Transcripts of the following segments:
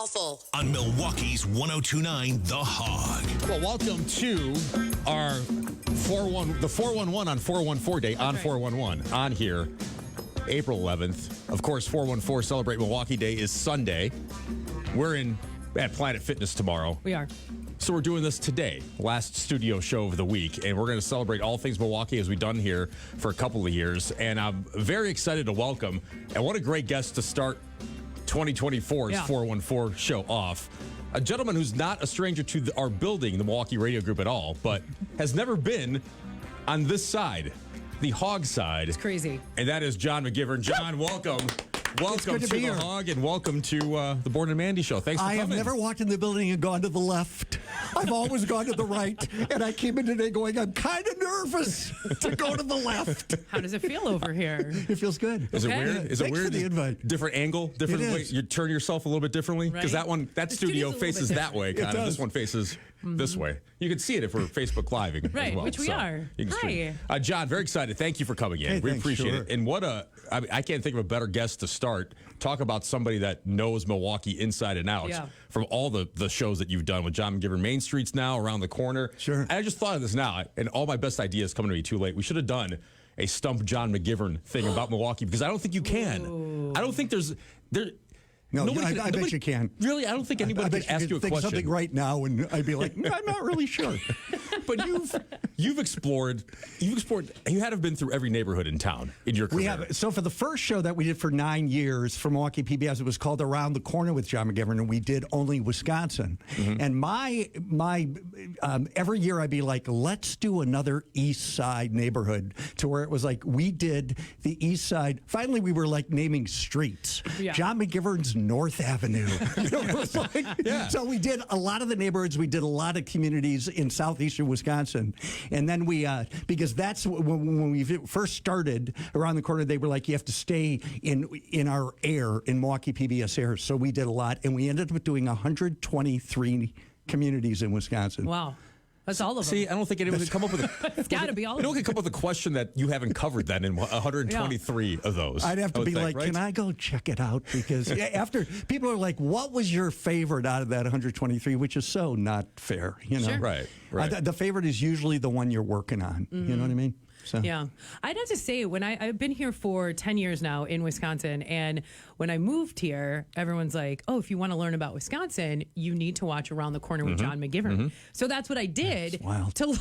awful. On Milwaukee's 102.9 The Hog. Well, welcome to our 411 on 414 day on 411 on here, April 11th. Of course, 414 Celebrate Milwaukee Day is Sunday. We're at Planet Fitness tomorrow. We are. So we're doing this today, last studio show of the week, and we're going to celebrate all things Milwaukee as we've done here for a couple of years. And I'm very excited to welcome, and what a great guest to start 2024's 414 show off. A gentleman who's not a stranger to our building, the Milwaukee Radio Group at all, but has never been on this side, the Hog side. It's crazy. And that is John McGivern. John, welcome. Welcome to the Hog, and welcome to the Borna and Mandy show. Thanks for coming. I have never walked in the building and gone to the left. I've always gone to the right. And I came in today going, I'm kind of nervous to go to the left. How does it feel over here? It feels good. Is it weird? Is Thanks it weird? for the invite. Different angle, different way. You turn yourself a little bit differently because Right. that studio faces that way, kind of. This one faces this way. You can see it if we're Facebook Living as Right, well. which we are. Hi. John, very excited. Thank you for coming in. Hey, we thanks, appreciate sure. it. And I can't think of a better guest to start. Talk about somebody that knows Milwaukee inside and out from all the shows that you've done with John McGivern. Main Street's now around the corner. Sure. And I just thought of this now, and all my best ideas coming to me too late. We should have done a Stump John McGivern thing about Milwaukee because I don't think you can. Ooh. I don't think there's. No, I bet you can. Really, I don't think anybody can ask you a think question. something right now, and I'd be like, I'm not really sure. But you've explored. You had to have been through every neighborhood in town in your career. We have. So for the first show that we did for 9 years for Milwaukee PBS, it was called Around the Corner with John McGivern, and we did only Wisconsin. Mm-hmm. And my every year I'd be like, let's do another East Side neighborhood, to where it was like we did the East Side. Finally, we were like naming streets. Yeah. John McGivern's North Avenue. It was like, so we did a lot of the neighborhoods. We did a lot of communities in southeastern Wisconsin. And then we, because that's when we first started Around the Corner, they were like, you have to stay in our air, in Milwaukee PBS air. So we did a lot. And we ended up doing 123 communities in Wisconsin. Wow. That's all of them. See, I don't think anyone could come up with It's got to be all of them. No one could come up with a question that you haven't covered then in 123 of those. I'd have to be like, right? Can I go check it out? Because after people are like, what was your favorite out of that 123? Which is so not fair, you know? Sure. Right. The favorite is usually the one you're working on. Mm-hmm. You know what I mean? So. Yeah. I'd have to say, when I've been here for 10 years now in Wisconsin, and when I moved here, everyone's like, oh, if you want to learn about Wisconsin, you need to watch Around the Corner with John McGivern. So that's what I did to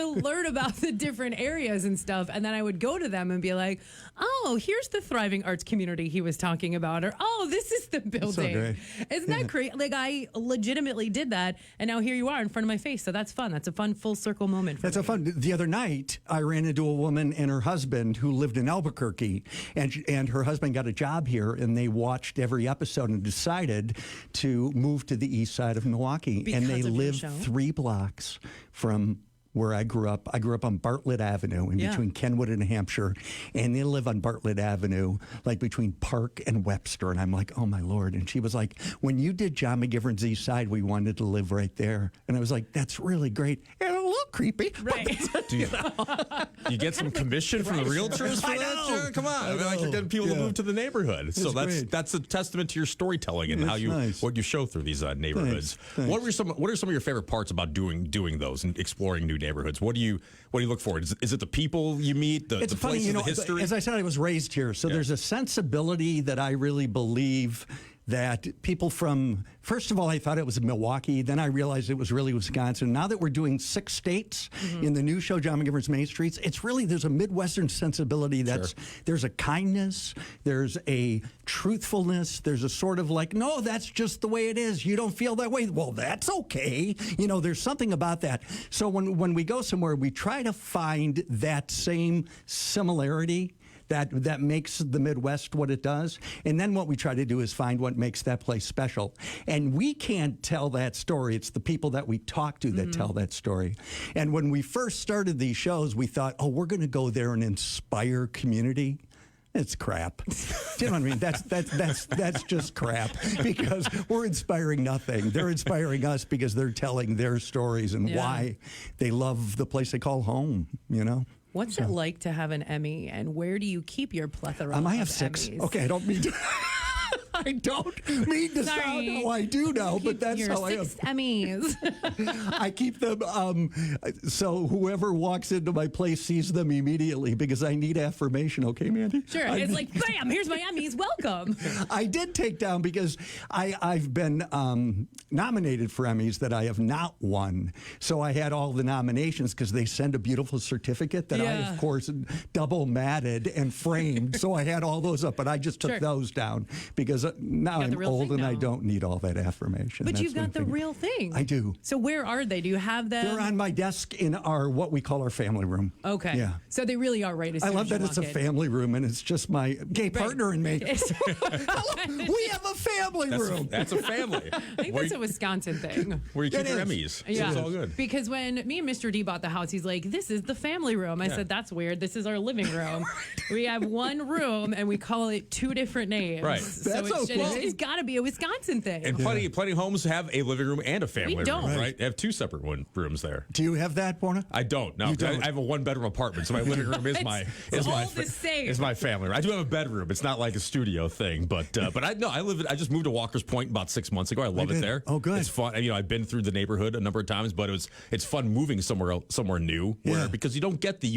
learn about the different areas and stuff. And then I would go to them and be like, oh, here's the thriving arts community he was talking about, or oh, this is the building. So great. Isn't that great? Like, I legitimately did that, and now here you are in front of my face. So that's fun. That's a fun full circle moment for me. The other night, I ran into a woman and her husband who lived in Albuquerque, and her husband got a job here, and they watched every episode and decided to move to the east side of Milwaukee. Because and they of your live show? 3 blocks from where I grew up. I grew up on Bartlett Avenue between Kenwood and Hampshire, and they live on Bartlett Avenue, like between Park and Webster. And I'm like, oh my Lord. And she was like, when you did John McGivern's East Side, we wanted to live right there. And I was like, that's really great. And a little creepy. Right. Do you get some commission from the realtors for that? Sure. Come on. I mean, like, you're getting people to move to the neighborhood. So that's a testament to your storytelling and how what you show through these neighborhoods. Thanks. What are some of your favorite parts about doing those and exploring new neighborhoods? What do you look for? Is it the people you meet, the it's funny, places, the history? As I said, I was raised here, so there's a sensibility that I really believe that people from, first of all, I thought it was Milwaukee. Then I realized it was really Wisconsin. Now that we're doing 6 states in the new show, John McGivern's Main Streets, it's really, there's a Midwestern sensibility there's a kindness, there's a truthfulness, there's a sort of like, no, that's just the way it is. You don't feel that way. Well, that's okay. You know, there's something about that. So when we go somewhere, we try to find that same similarity that makes the Midwest what it does. And then what we try to do is find what makes that place special. And we can't tell that story. It's the people that we talk to that tell that story. And when we first started these shows, we thought, oh, we're going to go there and inspire community. It's crap. Do you know what I mean? That's just crap, because we're inspiring nothing. They're inspiring us because they're telling their stories and why they love the place they call home, you know? What's it like to have an Emmy, and where do you keep your plethora of I have 6. Emmys? Okay, I don't mean to. I don't mean to sound how I do now, but that's Your how I am. 6 Emmys. I keep them so whoever walks into my place sees them immediately because I need affirmation. Okay, Mandy? Sure. It's like, bam, here's my Emmys. Welcome. I did take down because I've been nominated for Emmys that I have not won. So I had all the nominations because they send a beautiful certificate that I, of course, double matted and framed. So I had all those up, but I just took those down because now I'm old and I don't need all that affirmation. But you've got the real thing. I do. So where are they? Do you have them? They're on my desk in our what we call our family room. Okay. Yeah. So they really are right as I soon love as you that it's a walk in. family room and it's just my gay partner and me. We have a family room. That's a family. I think that's a Wisconsin thing. Where you keep It your is. Emmys. Yeah. So it's all good. Because when me and Mr. D bought the house, he's like, this is the family room. I said, that's weird. This is our living room. We have one room and we call it 2 different names. Right. So That's okay. it's got to be a Wisconsin thing. And plenty of homes have a living room and a family room, don't. right? They have 2 separate rooms there. Do you have that, Borna? I don't. No, You don't? I have a 1-bedroom apartment, so my living room is my all the same. is my family room. I do have a bedroom. It's not like a studio thing, but I just moved to Walker's Point about 6 months ago. I love it there. Oh, good. It's fun. I've been through the neighborhood a number of times, but it's fun moving somewhere new, because you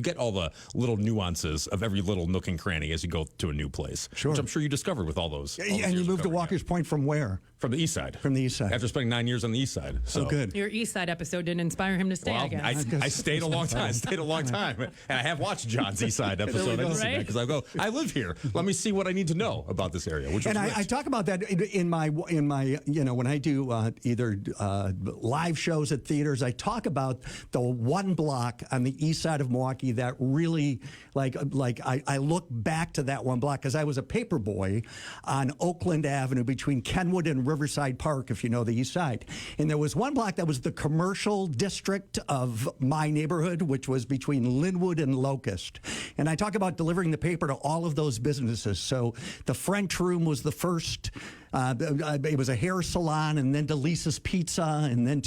get all the little nuances of every little nook and cranny as you go to a new place. Sure. Which I'm sure you discovered with all those. And you moved to Walker's Point from where? From the east side. From the east side. After spending 9 years on the east side. So good. Your East Side episode didn't inspire him to stay, Well, I guess. I stayed a long time. And I have watched John's East Side episode. Right? Because I live here. Let me see what I need to know about this area. Which And was I talk about that in my when I do either live shows at theaters, I talk about the one block on the east side of Milwaukee that really I look back to that one block because I was a paper boy on Oakland Avenue between Kenwood and Riverside Park, if you know the east side. And there was one block that was the commercial district of my neighborhood, which was between Linwood and Locust. And I talk about delivering the paper to all of those businesses. So the French Room was the first. It was a hair salon, and then to Lisa's Pizza, and then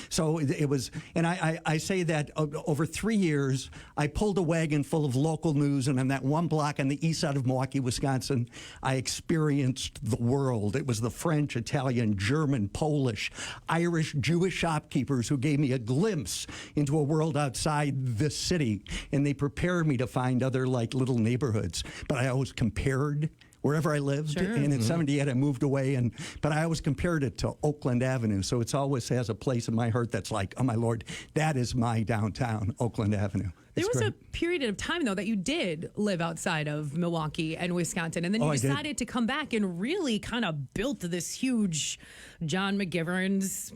so it was. And I say that over 3 years, I pulled a wagon full of local news, and on that one block on the east side of Milwaukee, Wisconsin, I experienced the world. It was the French, Italian, German, Polish, Irish, Jewish shopkeepers who gave me a glimpse into a world outside this city, and they prepared me to find other little neighborhoods. But I always compared wherever I lived. Sure. And in 78, I moved away. But I always compared it to Oakland Avenue. So it always has a place in my heart that's like, oh, my Lord, that is my downtown, Oakland Avenue. There was a period of time, though, that you did live outside of Milwaukee and Wisconsin. And then you decided to come back and really kind of built this huge John McGivern's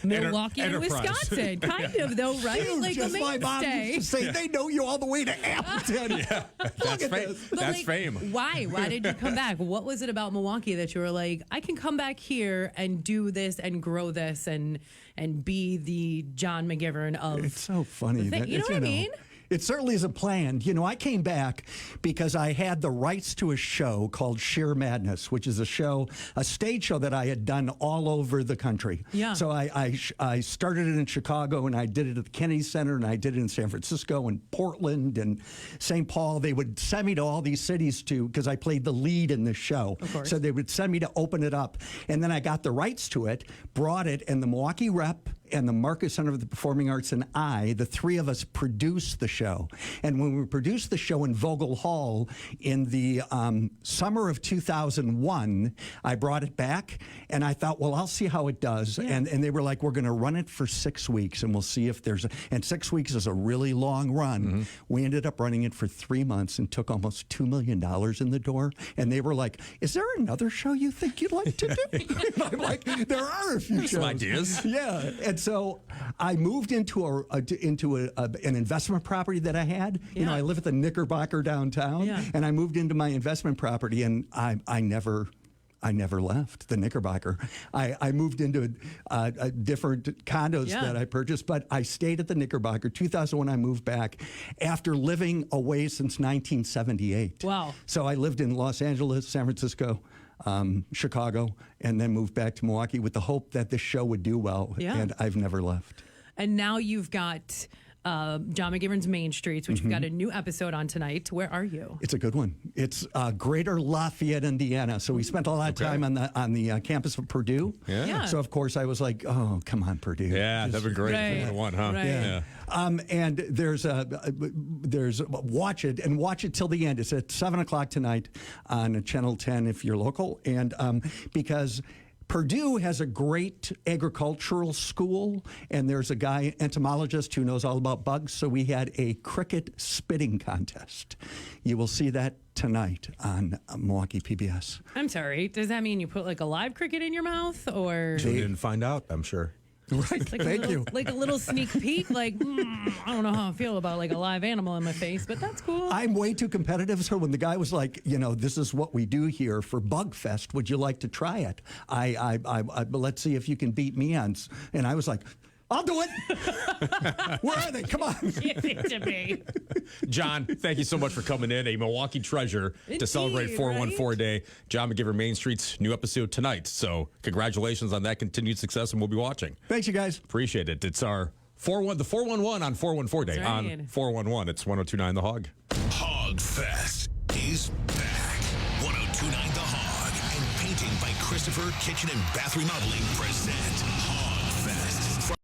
Milwaukee and Wisconsin. Kind of, though, right? Huge, Like a as my mom mainstay. used to say, they know you all the way to Appleton. That's fame. But, That's fame. Why? Why did you come back? What was it about Milwaukee that you were like, I can come back here and do this and grow this and be the John McGivern of It's so funny. You know what I mean? It certainly isn't planned. I came back because I had the rights to a show called Sheer Madness, which is a stage show that I had done all over the country. Yeah. So I started it in Chicago, and I did it at the Kennedy Center, and I did it in San Francisco and Portland and St. Paul. They would send me to all these cities because I played the lead in this show. Of course. So they would send me to open it up. And then I got the rights to it, brought it, and the Milwaukee Rep and the Marcus Center of the Performing Arts and the 3 of us produced the show. And when we produced the show in Vogel Hall in the summer of 2001, I brought it back, and I thought, well, I'll see how it does. Yeah. And they were like, we're going to run it for 6 weeks, and we'll see if and 6 weeks is a really long run. Mm-hmm. We ended up running it for 3 months and took almost $2 million in the door. And they were like, is there another show you think you'd like to do? And I'm like, there are a few shows. Some ideas. Yeah. And so I moved into an investment property that I had. Yeah. I live at the Knickerbocker downtown, and I moved into my investment property, and I never left the Knickerbocker. I moved into different condos that I purchased, but I stayed at the Knickerbocker. 2001, I moved back after living away since 1978. Wow. So I lived in Los Angeles, San Francisco, Chicago, and then moved back to Milwaukee with the hope that this show would do well. Yeah. And I've never left. And now you've got John McGivern's Main Streets, which we've got a new episode on tonight. Where are you? It's a good one. It's Greater Lafayette, Indiana. So we spent a lot of time on the campus of Purdue. Yeah. So of course I was like, oh, come on, Purdue. Yeah, that'd be great. Right. One, huh? Right. Yeah. And there's watch it till the end. It's at 7:00 tonight on Channel 10 if you're local, and because Purdue has a great agricultural school, and there's a guy, entomologist, who knows all about bugs. So we had a cricket spitting contest. You will see that tonight on Milwaukee PBS. I'm sorry. Does that mean you put like a live cricket in your mouth, or We didn't find out, I'm sure. Right. like Thank you. like a little sneak peek? Like, I don't know how I feel about like a live animal in my face, but that's cool. I'm way too competitive, so when the guy was like, this is what we do here for Bug Fest, would you like to try it? I let's see if you can beat me on. And I was like, I'll do it. Where are they? Come on. Give it to me. John, thank you so much for coming in. A Milwaukee treasure to Indeed, celebrate 414 right? Day. John McGivern, Main Street's new episode tonight. So congratulations on that continued success, and we'll be watching. Thanks, you guys. Appreciate it. It's our 411 on 414 Day. That's On right. 411, it's 1029 The Hog. Hog Fest is back. 1029 The Hog and Painting by Christopher Kitchen and Bath Remodeling present Hog